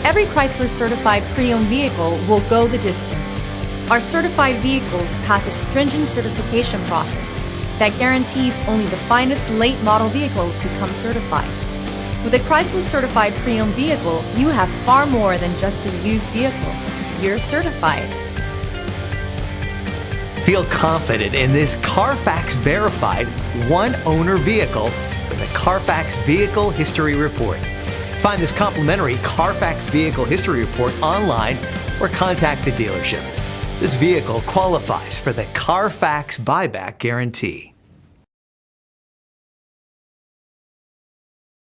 Every Chrysler certified pre-owned vehicle will go the distance. Our certified vehicles pass a stringent certification process that guarantees only the finest late model vehicles become certified. With a Chrysler certified pre-owned vehicle, you have far more than just a used vehicle. You're certified. Feel confident in this Carfax verified one-owner vehicle with a Carfax Vehicle History Report. Find this complimentary Carfax Vehicle History Report online or contact the dealership. This vehicle qualifies for the Carfax Buyback Guarantee.